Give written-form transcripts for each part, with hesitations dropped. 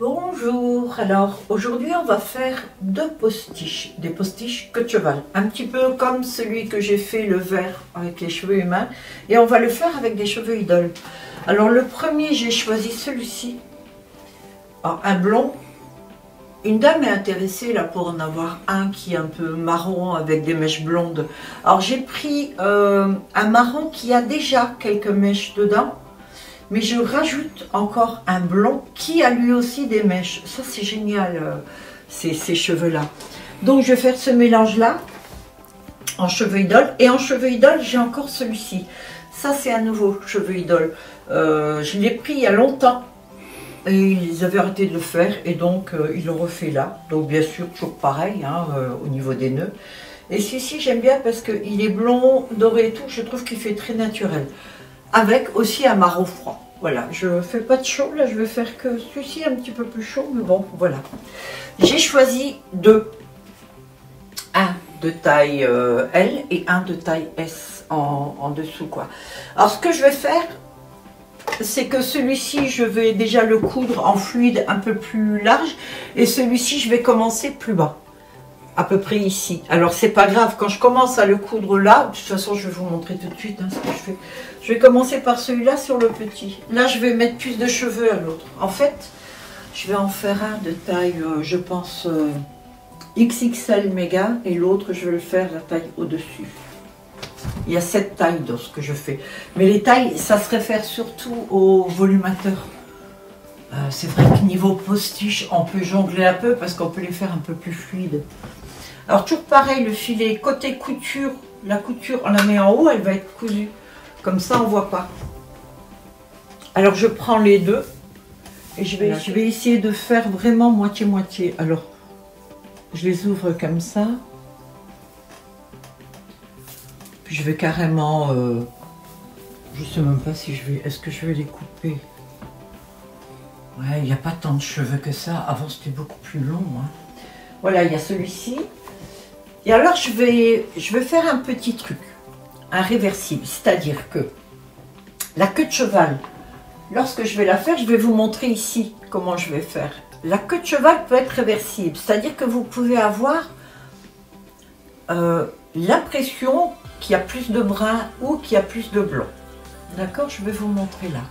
Bonjour, alors aujourd'hui on va faire deux postiches, des postiches queue de cheval, un petit peu comme celui que j'ai fait le vert avec les cheveux humains, et on va le faire avec des cheveux idoles. Alors le premier, j'ai choisi celui-ci, un blond. Une dame est intéressée là pour en avoir un qui est un peu marron avec des mèches blondes. Alors j'ai pris un marron qui a déjà quelques mèches dedans. Mais je rajoute encore un blond qui a lui aussi des mèches. Ça, c'est génial, ces cheveux-là. Donc, je vais faire ce mélange-là en cheveux idole. Et en cheveux idole, j'ai encore celui-ci. Ça, c'est un nouveau cheveux idole. Je l'ai pris il y a longtemps. Et ils avaient arrêté de le faire. Et donc, ils l'ont refait là. Donc, bien sûr, toujours pareil, hein, au niveau des nœuds. Et celui-ci, j'aime bien parce qu'il est blond, doré et tout. Je trouve qu'il fait très naturel. Avec aussi un marron froid. Voilà, je ne fais pas de chaud, là je vais faire que celui-ci un petit peu plus chaud, mais bon, voilà. J'ai choisi deux. Un de taille L et un de taille S en dessous, quoi. Alors ce que je vais faire, c'est que celui-ci, je vais déjà le coudre en fluide un peu plus large. Et celui-ci, je vais commencer plus bas. À peu près ici. Alors c'est pas grave, quand je commence à le coudre là, de toute façon je vais vous montrer tout de suite hein, ce que je fais. Je vais commencer par celui-là sur le petit. Là je vais mettre plus de cheveux à l'autre. En fait, je vais en faire un de taille, je pense, XXL méga, et l'autre je vais le faire la taille au-dessus. Il y a 7 tailles dans ce que je fais. Mais les tailles, ça se réfère surtout au volumateur. C'est vrai que niveau postiche, on peut jongler un peu parce qu'on peut les faire un peu plus fluides. Alors toujours pareil, le filet côté couture, la couture on la met en haut, elle va être cousue. Comme ça on ne voit pas. Alors je prends les deux et je vais essayer de faire vraiment moitié-moitié. Alors je les ouvre comme ça. Puis je vais carrément, je ne sais même pas si je vais, est-ce que je vais les couper? Ouais, il n'y a pas tant de cheveux que ça. Avant c'était beaucoup plus long. Hein. Voilà, il y a celui-ci. Et alors, je vais faire un petit truc, un réversible. C'est-à-dire que la queue de cheval, lorsque je vais la faire, je vais vous montrer ici comment je vais faire. La queue de cheval peut être réversible. C'est-à-dire que vous pouvez avoir l'impression qu'il y a plus de brun ou qu'il y a plus de blanc. D'accord? Je vais vous montrer là.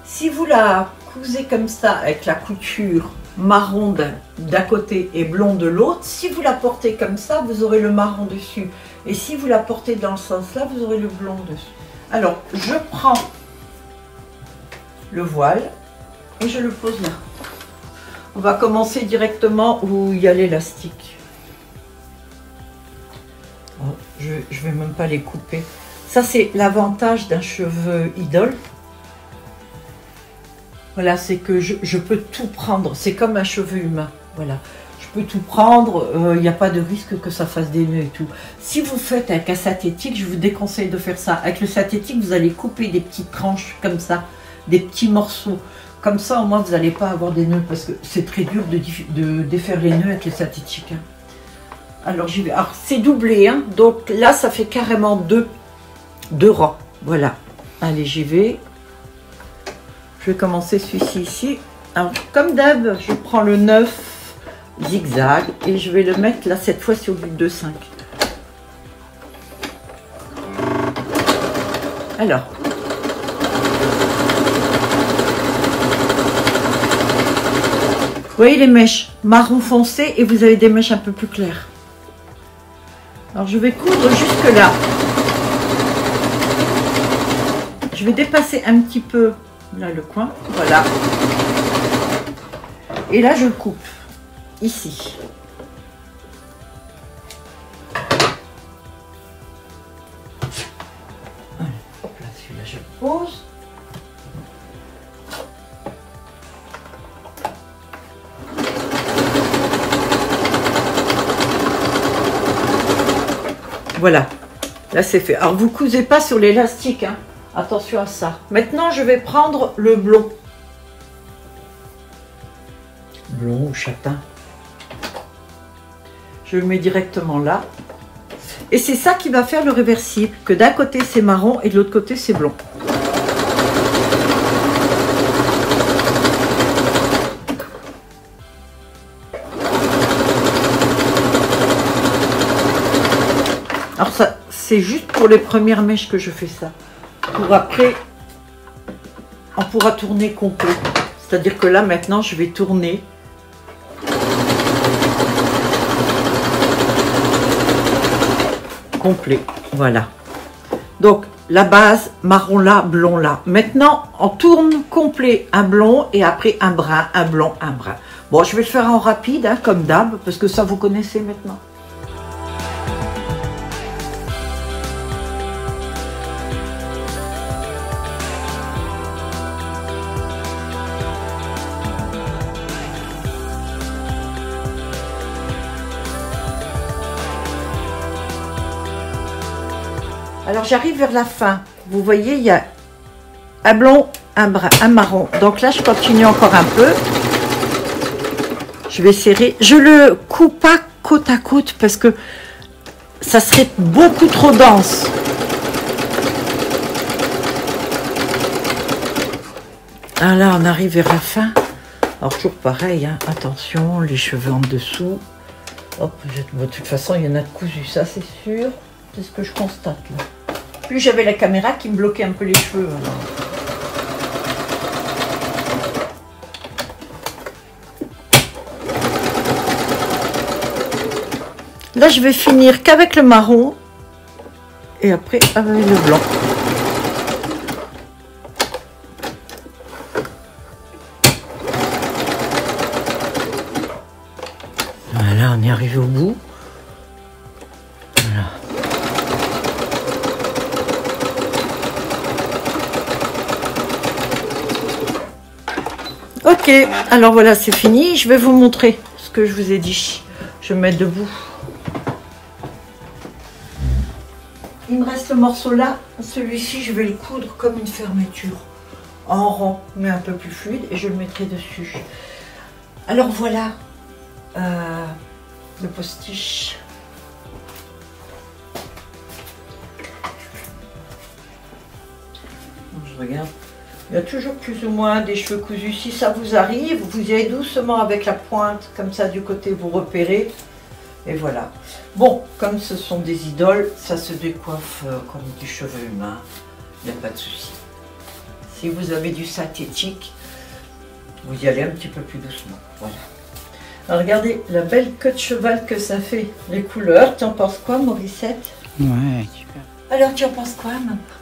Si vous la cousez comme ça avec la couture marron d'un côté et blond de l'autre, si vous la portez comme ça, vous aurez le marron dessus. Et si vous la portez dans ce sens-là, vous aurez le blond dessus. Alors, je prends le voile et je le pose là. On va commencer directement où il y a l'élastique. Oh, je ne vais même pas les couper. Ça, c'est l'avantage d'un cheveu idole. Voilà, c'est que je peux tout prendre. C'est comme un cheveu humain. Voilà, je peux tout prendre. Il n'y a pas de risque que ça fasse des nœuds et tout. Si vous faites avec un synthétique, je vous déconseille de faire ça. Avec le synthétique, vous allez couper des petites tranches comme ça, des petits morceaux. Comme ça, au moins, vous n'allez pas avoir des nœuds parce que c'est très dur de défaire les nœuds avec le synthétique. Hein. Alors, j'y vais. Alors, c'est doublé. Hein, donc là, ça fait carrément deux rangs. Voilà. Allez, j'y vais. Je vais commencer celui-ci ici. Alors, comme d'hab, je prends le 9 zigzag et je vais le mettre là, cette fois sur du 2,5. Alors, vous voyez les mèches marron foncé et vous avez des mèches un peu plus claires. Alors, je vais coudre jusque là. Je vais dépasser un petit peu là le coin, voilà. Et là je coupe ici. Voilà. Hop là, celui-là je le pose. Voilà, là c'est fait. Alors vous cousez pas sur l'élastique, hein. Attention à ça. Maintenant, je vais prendre le blond. Blond ou châtain. Je le mets directement là. Et c'est ça qui va faire le réversible. Que d'un côté, c'est marron et de l'autre côté, c'est blond. Alors ça, c'est juste pour les premières mèches que je fais ça. Pour après, on pourra tourner complet. C'est-à-dire que là, maintenant, je vais tourner. Complet, voilà. Donc, la base, marron là, blond là. Maintenant, on tourne complet, un blond et après un brun, un blond, un brun. Bon, je vais le faire en rapide, hein, comme d'hab, parce que ça, vous connaissez maintenant. Alors j'arrive vers la fin. Vous voyez, il y a un blond, un brun, un marron. Donc là, je continue encore un peu. Je vais serrer. Je le coupe pas côte à côte parce que ça serait beaucoup trop dense. Ah là, on arrive vers la fin. Alors toujours pareil, hein. Attention, les cheveux en dessous. Hop, de toute façon, il y en a de cousu, ça c'est sûr. C'est ce que je constate là. Plus j'avais la caméra qui me bloquait un peu les cheveux. Alors. Là, je vais finir qu'avec le marron et après avec le blanc. Voilà, on est arrivé au bout. Voilà. Ok, alors voilà, c'est fini. Je vais vous montrer ce que je vous ai dit. Je vais me mettre debout. Il me reste le morceau là. Celui-ci, je vais le coudre comme une fermeture. En rond, mais un peu plus fluide. Et je le mettrai dessus. Alors voilà. Le postiche. Je regarde. Il y a toujours plus ou moins des cheveux cousus. Si ça vous arrive, vous y allez doucement avec la pointe, comme ça du côté vous repérez. Et voilà. Bon, comme ce sont des idoles, ça se décoiffe comme du cheveu humain. Il n'y a pas de souci. Si vous avez du synthétique, vous y allez un petit peu plus doucement. Voilà. Alors regardez la belle queue de cheval que ça fait. Les couleurs, tu en penses quoi, Morissette? Ouais, super. Alors tu en penses quoi,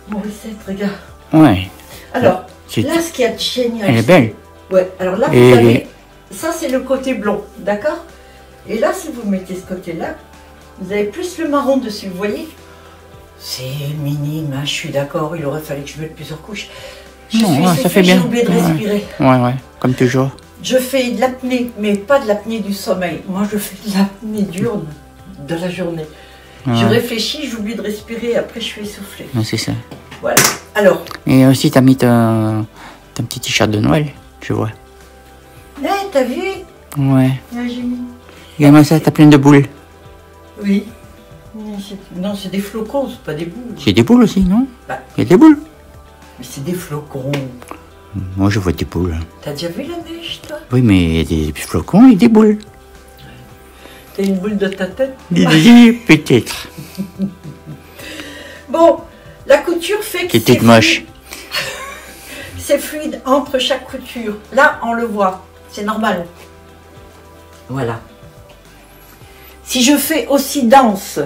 Morissette? Regarde. Ouais. Alors, là, ce qui est génial. Elle est belle. Ouais, alors là, vous avez... Ça, c'est le côté blond, d'accord? Et là, si vous mettez ce côté-là, vous avez plus le marron dessus, vous voyez? C'est minime, hein, je suis d'accord, il aurait fallu que je mette plusieurs couches. Non, ça fait bien. J'ai oublié de respirer. Ouais, comme toujours. Je fais de l'apnée, mais pas de l'apnée du sommeil. Moi, je fais de l'apnée diurne de la journée. Ouais. Je réfléchis, j'oublie de respirer, après je suis essoufflée. C'est ça. Voilà. Alors. Et aussi, t'as mis ton petit t-shirt de Noël, je vois. Ouais, t'as vu? Ouais. Là, j'ai mis. Regarde-moi ça, t'as plein de boules. Oui. Non, c'est des flocons, c'est pas des boules. C'est des boules aussi, non? Bah. Il y a des boules. Mais c'est des flocons. Moi, je vois des boules. T'as déjà vu la neige, toi? Oui, mais il y a des flocons et des boules. T'as une boule de ta tête? Peut-être. Bon, la couture fait que c'est moche. C'est fluide entre chaque couture. Là, on le voit. C'est normal. Voilà. Si je fais aussi dense,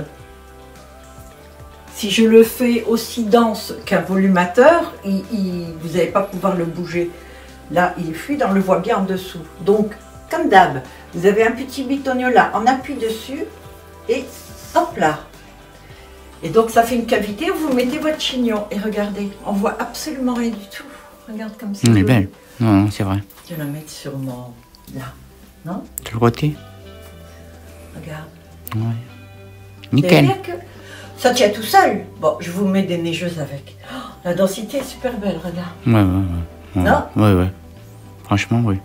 si je le fais aussi dense qu'un volumateur, vous n'allez pas pouvoir le bouger. Là, il est fluide, on le voit bien en dessous. Donc, comme d'hab, vous avez un petit bitonio là, on appuie dessus et hop là. Et donc, ça fait une cavité, vous mettez votre chignon. Et regardez, on voit absolument rien du tout. Regarde comme ça. Elle est belle. Non, c'est vrai. Je vais la mettre sur mon... là, non? De le côté. Regarde. Ouais. Nickel. Que ça tient tout seul. Bon, je vous mets des neigeuses avec. Oh, la densité est super belle, regarde. Ouais. Non? Ouais. Franchement, oui.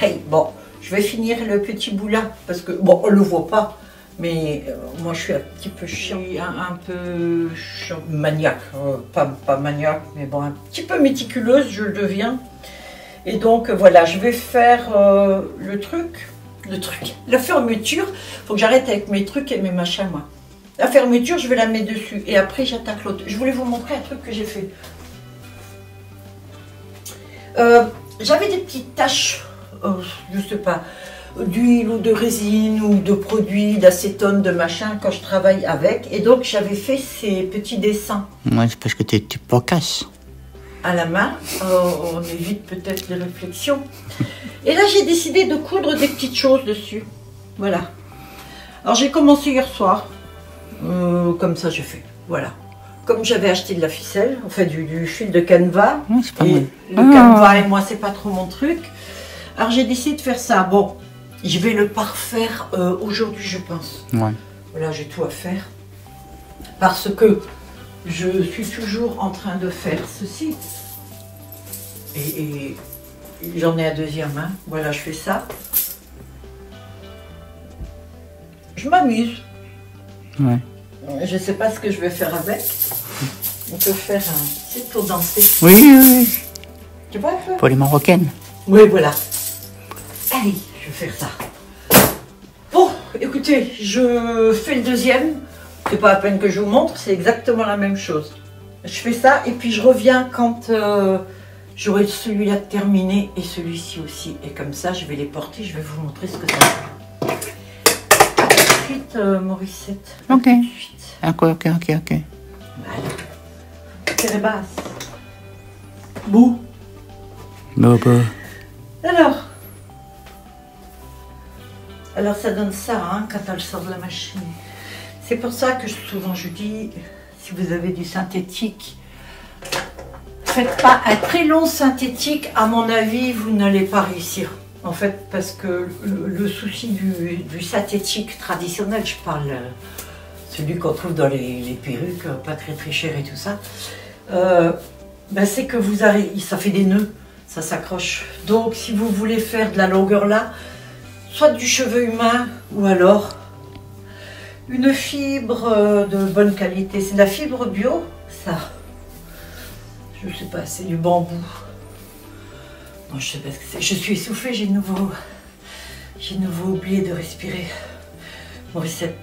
Hey, bon, je vais finir le petit bout là, parce que, bon, on le voit pas, mais moi je suis un petit peu chiant, un peu chiant, maniaque, pas maniaque, mais bon, un petit peu méticuleuse, je le deviens. Et donc, voilà, je vais faire la fermeture. Faut que j'arrête avec mes trucs et mes machins, moi. La fermeture, je vais la mettre dessus. Et après, j'attaque l'autre. Je voulais vous montrer un truc que j'ai fait. J'avais des petites taches, je sais pas, d'huile ou de résine ou de produits, d'acétone, de machin, quand je travaille avec. Et donc, j'avais fait ces petits dessins. Ouais, c'est parce que t'es pas casse. À la main, on évite peut-être les réflexions. Et là, j'ai décidé de coudre des petites choses dessus. Voilà. Alors, j'ai commencé hier soir. Comme ça, j'ai fait. Voilà. Comme j'avais acheté de la ficelle, enfin du fil de canevas. Ouais, c'est pas Et mal. le canevas et moi, c'est pas trop mon truc. Alors, j'ai décidé de faire ça. Bon, je vais le parfaire aujourd'hui, je pense. Ouais. Voilà, j'ai tout à faire. Parce que je suis toujours en train de faire ceci. Et j'en ai un deuxième. Hein. Voilà, je fais ça. Je m'amuse. Ouais. Je ne sais pas ce que je vais faire avec. On peut faire un... C'est pour danser. Oui, oui, oui. Tu vois un peu? Pour les Marocaines. Oui, voilà. Allez, je vais faire ça. Bon, écoutez, je fais le deuxième. C'est pas la peine que je vous montre, c'est exactement la même chose. Je fais ça et puis je reviens quand j'aurai celui-là terminé et celui-ci aussi. Et comme ça, je vais les porter, je vais vous montrer ce que ça fait. A tout de suite, Morissette. À Ok. tout de suite. Ok, ok, ok, ok. Voilà. C'est les basses. Bouh. Bah. Alors ça donne ça hein, quand elle sort de la machine. C'est pour ça que souvent je dis, si vous avez du synthétique, faites pas un très long synthétique, à mon avis, vous n'allez pas réussir. En fait, parce que le souci du synthétique traditionnel, je parle celui qu'on trouve dans les perruques, pas très cher et tout ça, ben c'est que vous avez, ça fait des nœuds, ça s'accroche. Donc si vous voulez faire de la longueur là, soit du cheveu humain ou alors une fibre de bonne qualité. C'est de la fibre bio, ça. Je sais pas, c'est du bambou. Non, je sais pas ce que c'est. Je suis essoufflée, j'ai de nouveau oublié de respirer. Morissette.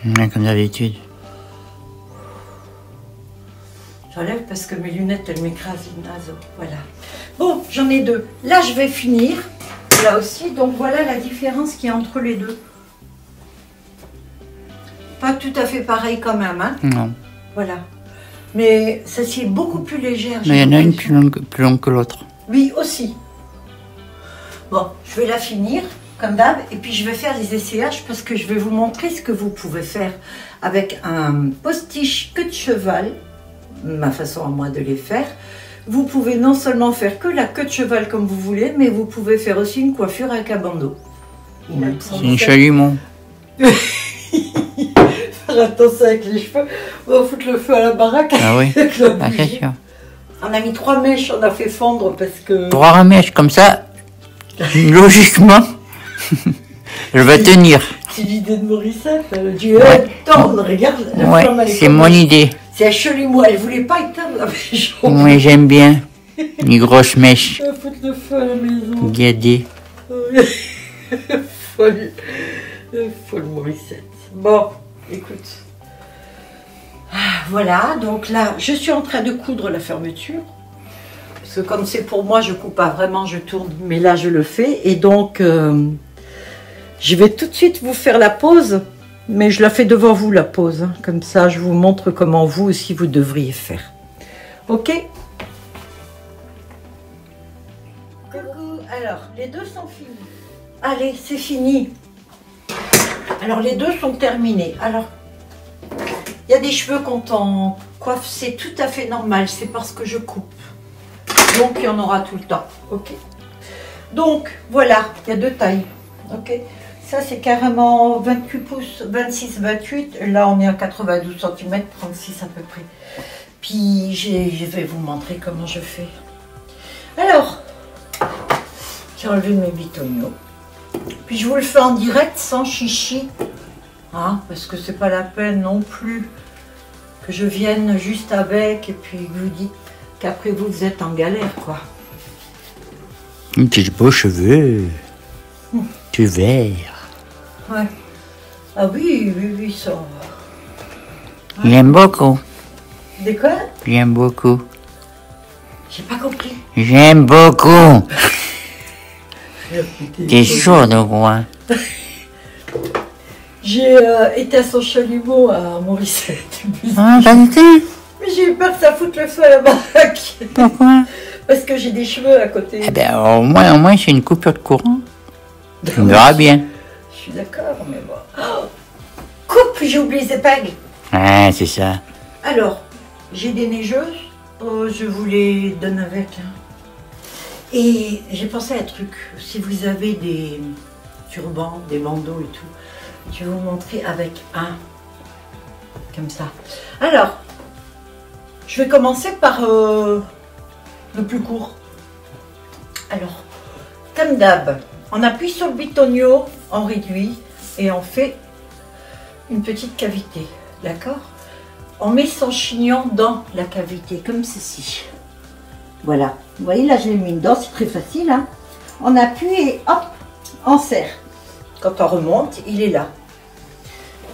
Ouais, comme d'habitude. J'enlève parce que mes lunettes, elles m'écrasent le naso. Voilà. Bon, j'en ai deux. Là, je vais finir. Là aussi, donc voilà la différence qu'il y a entre les deux. Pas tout à fait pareil quand même, hein. Non. Voilà. Mais celle-ci est beaucoup plus légère. Mais il y en a une plus longue que l'autre. Oui, aussi. Bon, je vais la finir, comme d'hab, et puis je vais faire les essayages parce que je vais vous montrer ce que vous pouvez faire avec un postiche queue de cheval, ma façon à moi de les faire. Vous pouvez non seulement faire que la queue de cheval comme vous voulez, mais vous pouvez faire aussi une coiffure avec un bandeau. C'est une chalumeau. Faire attention avec les cheveux, on va foutre le feu à la baraque. Ah oui, avec la ah, c'est bougie. sûr. On a mis 3 mèches, on a fait fondre parce que... Pour avoir un mèche comme ça, logiquement, je vais tenir. C'est l'idée de Morissette, elle a dit Ouais. tendre, regarde. La Ouais, flamme, elle est c'est comme- mon idée. C'est un chelumeau, elle voulait pas éteindre la mèche. Oui, j'aime bien. Les grosses mèches. Elle va foutre le feu à la maison. Guédées. Folle. Folle Morissette. Bon, écoute. Ah, voilà, donc là, je suis en train de coudre la fermeture. Parce que comme c'est pour moi, je coupe pas vraiment, je tourne. Mais là, je le fais. Et donc, je vais tout de suite vous faire la pause. Mais je la fais devant vous, la pause. Hein. Comme ça, je vous montre comment vous aussi, vous devriez faire. Ok? Coucou. Alors, les deux sont finis. Allez, c'est fini. Alors, les deux sont terminés. Alors, il y a des cheveux quand on coiffe, c'est tout à fait normal. C'est parce que je coupe. Donc, il y en aura tout le temps. Ok. Donc, voilà, il y a deux tailles. Ok. Ça, c'est carrément 28 pouces, 26, 28. Là, on est à 92 cm, 36 à peu près. Puis, je vais vous montrer comment je fais. Alors, j'ai enlevé mes bitonio. Puis, je vous le fais en direct, sans chichi. Hein, parce que c'est pas la peine non plus que je vienne juste avec et puis que vous dites qu'après vous êtes en galère, quoi. Tes beaux cheveux. Tu verres. Ouais. Ah oui, ça. J'aime beaucoup. De quoi? J'aime beaucoup. J'ai pas compris. J'aime beaucoup. T'es sourde ou quoi? J'ai été à son chalumeau à Morissette. Ah, pas du tout. Mais j'ai eu peur que ça foute le feu à la baraque. Pourquoi? Parce que j'ai des cheveux à côté. Eh ben, au moins c'est une coupure de courant. On verra bien. Je suis d'accord, mais bon. Oh, coupe, j'ai oublié les épingles. Ah, c'est ça. Alors, j'ai des neigeuses. Oh, je vous les donne avec. Hein. Et j'ai pensé à un truc. Si vous avez des turbans, des bandeaux et tout, je vais vous montrer avec un. Comme ça. Alors, je vais commencer par le plus court. Alors, comme d'hab, on appuie sur le bitonio, on réduit et on fait une petite cavité. D'accord? On met son chignon dans la cavité, comme ceci. Voilà. Vous voyez, là, je l'ai mis dedans, c'est très facile. Hein. On appuie et hop, on serre. Quand on remonte, il est là.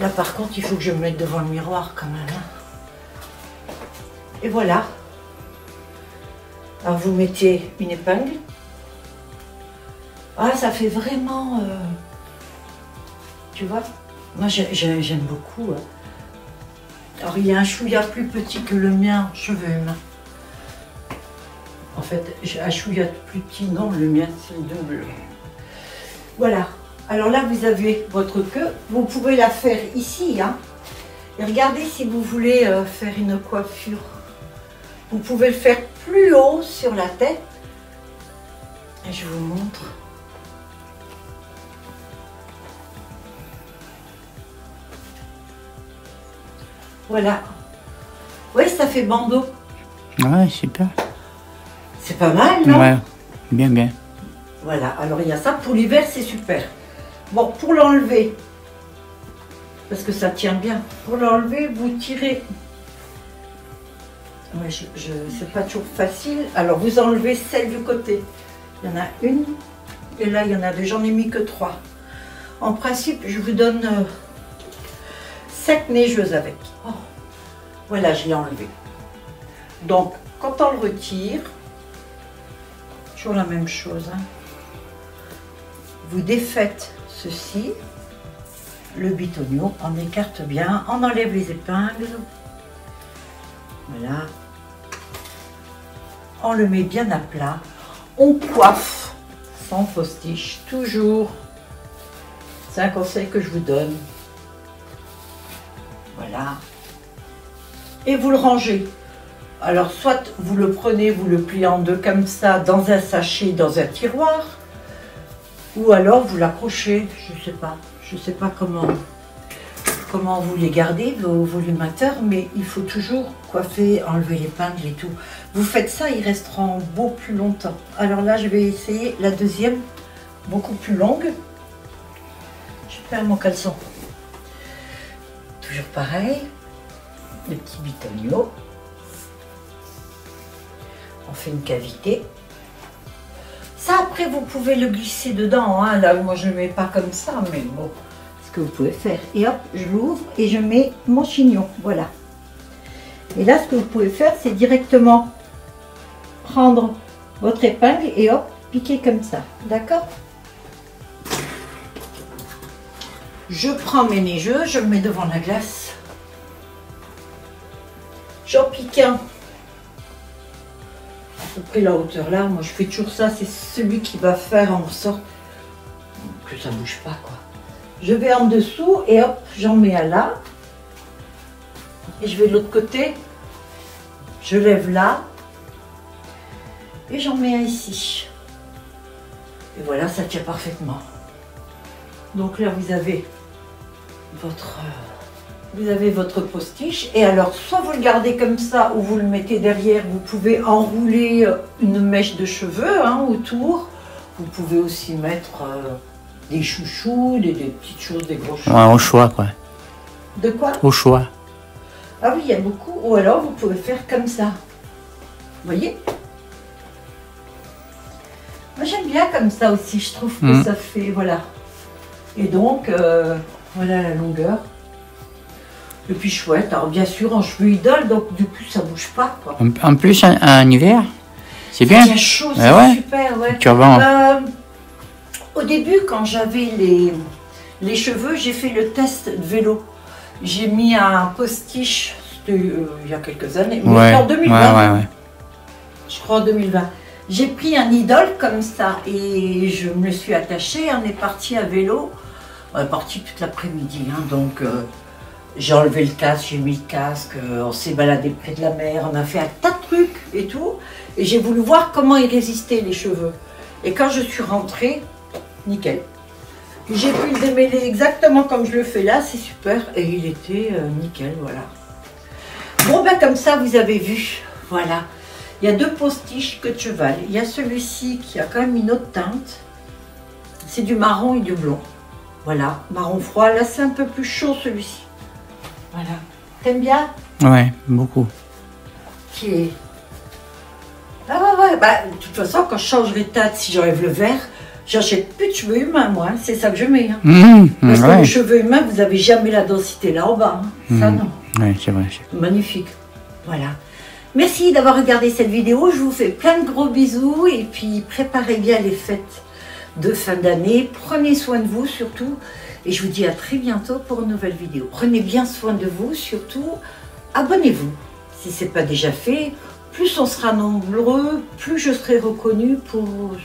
Là, par contre, il faut que je me mette devant le miroir quand même. Hein. Et voilà. Alors, vous mettez une épingle. Ah, ça fait vraiment... tu vois? Moi, j'aime beaucoup. Hein. Alors, il y a un chouïa plus petit que le mien, cheveux humains. En fait, j'ai un chouïa plus petit, non, le mien, c'est le double. Voilà. Alors là, vous avez votre queue. Vous pouvez la faire ici. Hein. Et regardez si vous voulez faire une coiffure. Vous pouvez le faire plus haut sur la tête. Et je vous montre. Voilà. Oui, ça fait bandeau. Ouais, super. C'est pas mal, non? Ouais, bien, bien. Voilà, alors il y a ça. Pour l'hiver, c'est super. Bon, pour l'enlever, parce que ça tient bien, pour l'enlever, vous tirez. Ouais, c'est pas toujours facile. Alors, vous enlevez celle du côté. Il y en a une, et là, il y en a deux. J'en ai mis que 3. En principe, je vous donne 7 neigeuses avec. Oh, voilà, je l'ai enlevé. Donc, quand on le retire, toujours la même chose. Hein. Vous défaites ceci, le bitonio, on écarte bien, on enlève les épingles. Voilà. On le met bien à plat. On coiffe sans postiche, toujours. C'est un conseil que je vous donne. Voilà. Et vous le rangez. Alors, soit vous le prenez, vous le pliez en deux comme ça, dans un sachet, dans un tiroir, ou alors vous l'accrochez, je sais pas comment vous les gardez, vos volumateurs, mais il faut toujours coiffer, enlever l'épingle et tout. Vous faites ça, ils resteront beaux plus longtemps. Alors là, je vais essayer la deuxième, beaucoup plus longue. Je perds mon caleçon. Toujours pareil, le petit bitonio. On fait une cavité. Ça, après, vous pouvez le glisser dedans. Hein. Là, moi, je ne le mets pas comme ça, mais bon, ce que vous pouvez faire. Et hop, je l'ouvre et je mets mon chignon. Voilà. Et là, ce que vous pouvez faire, c'est directement prendre votre épingle et hop, piquer comme ça. D'accord? Je prends mes neigeux, je le mets devant la glace. J'en pique un. À peu près la hauteur là, moi je fais toujours ça, c'est celui qui va faire en sorte que ça bouge pas quoi. Je vais en dessous et hop, j'en mets un là. Et je vais de l'autre côté, je lève là et j'en mets un ici. Et voilà, ça tient parfaitement. Donc là vous avez votre postiche et alors soit vous le gardez comme ça ou vous le mettez derrière, vous pouvez enrouler une mèche de cheveux hein, autour. Vous pouvez aussi mettre des chouchous, des petites choses, des gros cheveux. Ouais, au choix quoi. De quoi? Au choix. Ah oui, il y a beaucoup. Ou alors vous pouvez faire comme ça. Vous voyez? Moi j'aime bien comme ça aussi, je trouve que ça fait, voilà. Et donc, voilà la longueur. Et puis chouette, alors bien sûr en cheveux idole, donc du coup ça bouge pas quoi. En plus, en hiver, c'est bien. Il y a chaud, c'est Ouais. super, ouais. Turban. Au début, quand j'avais les cheveux, j'ai fait le test de vélo. J'ai mis un postiche, c'était il y a quelques années, mais Ouais. en 2020, Ouais. je crois en 2020. J'ai pris un idole comme ça et je me suis attachée, on est parti à vélo. On est parti toute l'après-midi, hein, donc j'ai enlevé le casque, j'ai mis le casque, on s'est baladé près de la mer, on a fait un tas de trucs et tout. Et j'ai voulu voir comment ils résistaient les cheveux. Et quand je suis rentrée, nickel. J'ai pu le démêler exactement comme je le fais là, c'est super. Et il était nickel, voilà. Bon ben comme ça vous avez vu, voilà. Il y a deux postiches queue de cheval. Il y a celui-ci qui a quand même une autre teinte. C'est du marron et du blond. Voilà, marron froid. Là c'est un peu plus chaud celui-ci. Voilà. T'aimes bien? Ouais, beaucoup. Qui est... Ah ouais, bah, de toute façon, quand je changerai de teinte, si j'enlève le vert, j'achète plus de cheveux humains, moi. Hein. C'est ça que je mets. Hein. Parce que les cheveux humains, vous n'avez jamais la densité là en bas. Hein. Ça, non. Oui, c'est vrai. Magnifique. Voilà. Merci d'avoir regardé cette vidéo. Je vous fais plein de gros bisous. Et puis, préparez bien les fêtes de fin d'année. Prenez soin de vous, surtout. Et je vous dis à très bientôt pour une nouvelle vidéo. Prenez bien soin de vous, surtout. Abonnez-vous, si ce n'est pas déjà fait. Plus on sera nombreux, plus je serai reconnue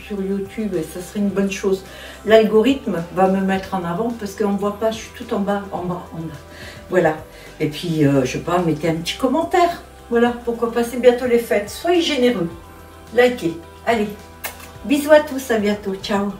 sur YouTube et ça serait une bonne chose. L'algorithme va me mettre en avant parce qu'on ne voit pas, je suis tout en bas. Voilà. Et puis, je sais pas, mettez un petit commentaire. Voilà, pourquoi pas, c'est bientôt les fêtes. Soyez généreux. Likez. Allez. Bisous à tous, à bientôt. Ciao.